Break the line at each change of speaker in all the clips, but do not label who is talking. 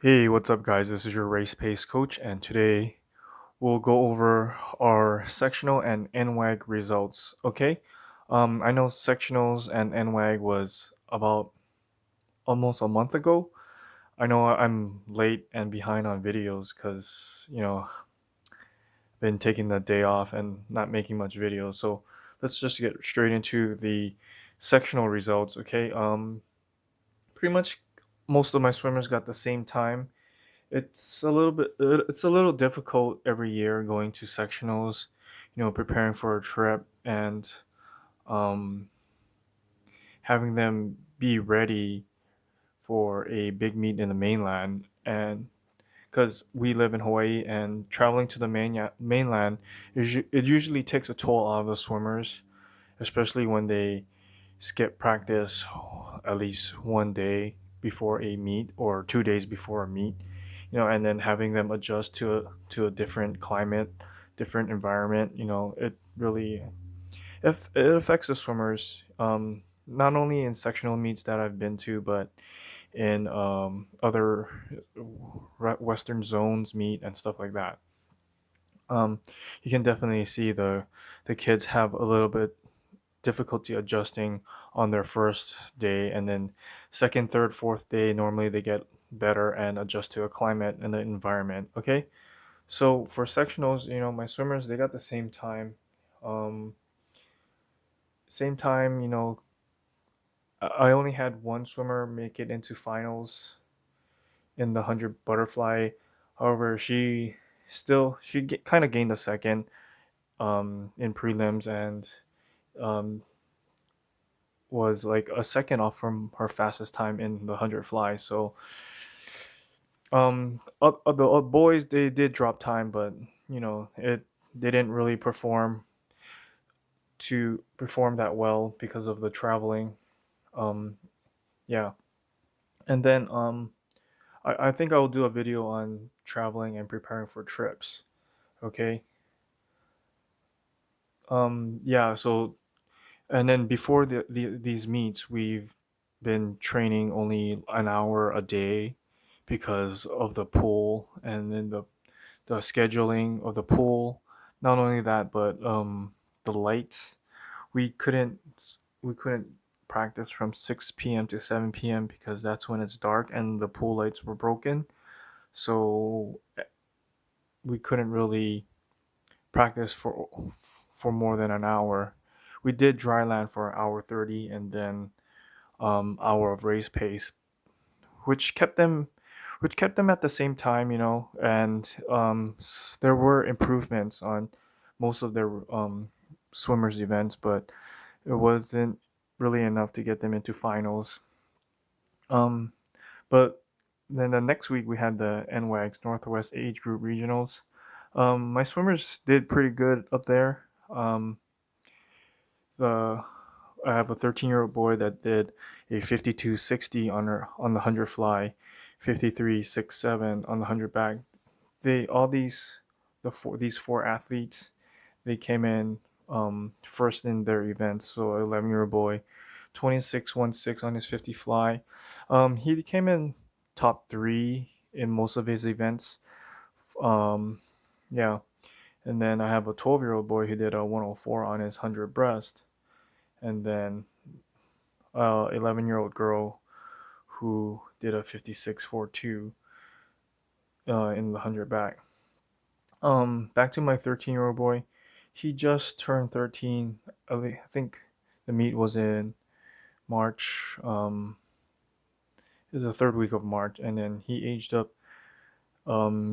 Hey, what's up, guys? This is your RacePace coach, and today we'll go over our sectional and NWAG results. Okay, I know sectionals and NWAG was about almost a month ago. I know I'm late and behind on videos because been taking the day off and not making much videos. So let's just get straight into the sectional results. Okay, pretty much most of my swimmers got the same time. It's a little difficult every year going to sectionals, preparing for a trip and um, having them be ready for a big meet in the mainland. And because we live in Hawaii and traveling to the mainland, it usually takes a toll out of the swimmers, especially when they skip practice at least one day before a meet or 2 days before a meet, and then having them adjust to a different climate, different environment. It really, if it affects the swimmers, not only in sectional meets that I've been to, but in other Western zones meet and stuff like that. um, you can definitely see the kids have a little bit difficulty adjusting on their first day, and then second, third, fourth day normally they get better and adjust to a climate and the environment. Okay, so for sectionals, my swimmers, they got the same time. um Same time. I only had one swimmer make it into finals in the 100 butterfly. However, she kind of gained a second in prelims, and um was like a second off from her fastest time in the 100 fly. So the boys, they did drop time, but it they didn't really perform that well because of the traveling. um yeah. And then I think I'll do a video on traveling and preparing for trips. Okay. Yeah, so and then before these meets, we've been training only an hour a day because of the pool, and then the scheduling of the pool. Not only that, but the lights. We couldn't we couldn't practice from 6 p.m. to 7 p.m. because that's when it's dark and the pool lights were broken. So we couldn't really practice for more than an hour. We did dry land for an hour 30, and then hour of race pace, which kept them at the same time, and there were improvements on most of their swimmers events, but it wasn't really enough to get them into finals. um but then the next week we had the NWAGs, Northwest Age Group Regionals. My swimmers did pretty good up there. The I have a 13-year-old boy that did a 52.60 on the 100 fly, 53.67 on the 100 back. They all these four athletes, they came in first in their events. So 11-year-old boy, 26.16 on his 50 fly. He came in top three in most of his events. Um, yeah, and then I have a 12-year-old boy who did a 104 on his 100 breast, and then 11-year-old girl who did a 56.42 in the 100 back. Back to my 13-year-old boy. He just turned 13. I think the meet was in March. It was the third week of March, and then he aged up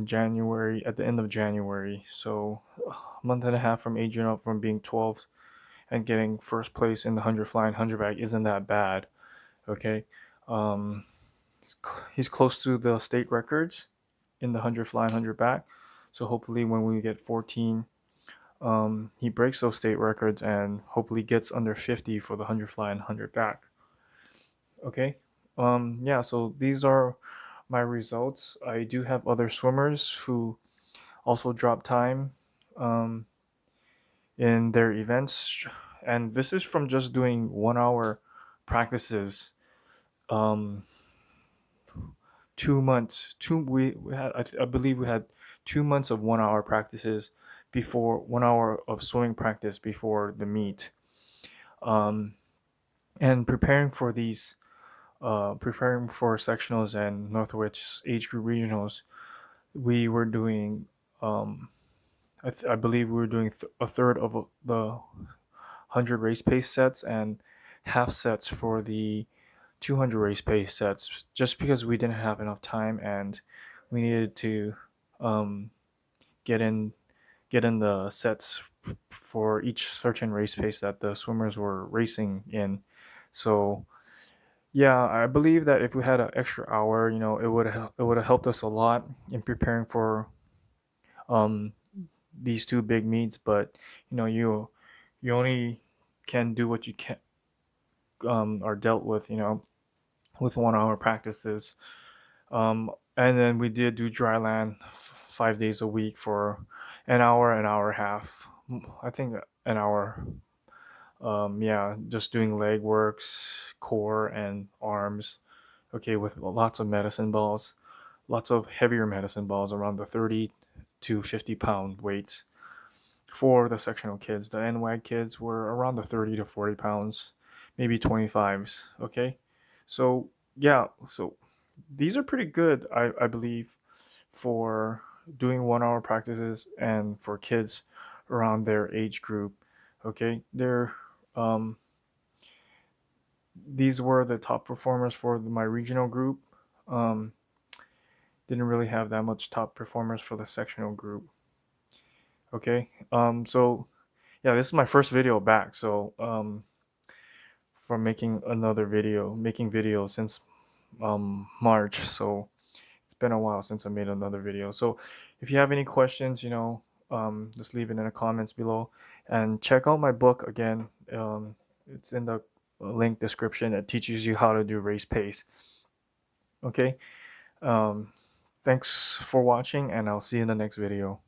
January, at the end of January. So a month and a half from aging up from being 12 and getting first place in the 100 fly and 100 bag isn't that bad. Okay. Um, he's close to the state records in the 100 fly and 100 back. So hopefully when we get 14, he breaks those state records and hopefully gets under 50 for the 100 fly and 100 back. Okay. Yeah, so these are my results. I do have other swimmers who also drop time um, in their events. And this is from just doing 1 hour practices um, 2 months. We had I believe we had 2 months of 1 hour practices before 1 hour of swimming practice before the meet. Um, and preparing for sectionals and Northwich age group regionals, we were doing I believe we were doing a third of the 100 race pace sets and half sets for the 200 race pace sets, just because we didn't have enough time and we needed to um, get in get in the sets for each certain race pace that the swimmers were racing in. So yeah, I believe that if we had an extra hour, it would have helped us a lot in preparing for um, these two big meets. But you only can do what you can are dealt with, with 1 hour practices. And then we did do dry land 5 days a week for an hour and a half. I think an hour. Yeah, just doing leg works, core and arms. Okay, with lots of medicine balls, lots of heavier medicine balls around the 30 to 50 pound weights for the sectional kids. The NWAG kids were around the 30 to 40 pounds, maybe 25s. Okay, so yeah, so these are pretty good, I believe, for doing 1 hour practices and for kids around their age group. Okay, um, these were the top performers for my regional group. Um, didn't really have that much top performers for the sectional group. Okay, so yeah, this is my first video back. So from making videos since March. So it's been a while since I made another video. So if you have any questions, just leave it in the comments below, and check out my book again. It's in the link description. It teaches you how to do RacePace. Okay. Um, thanks for watching, and I'll see you in the next video.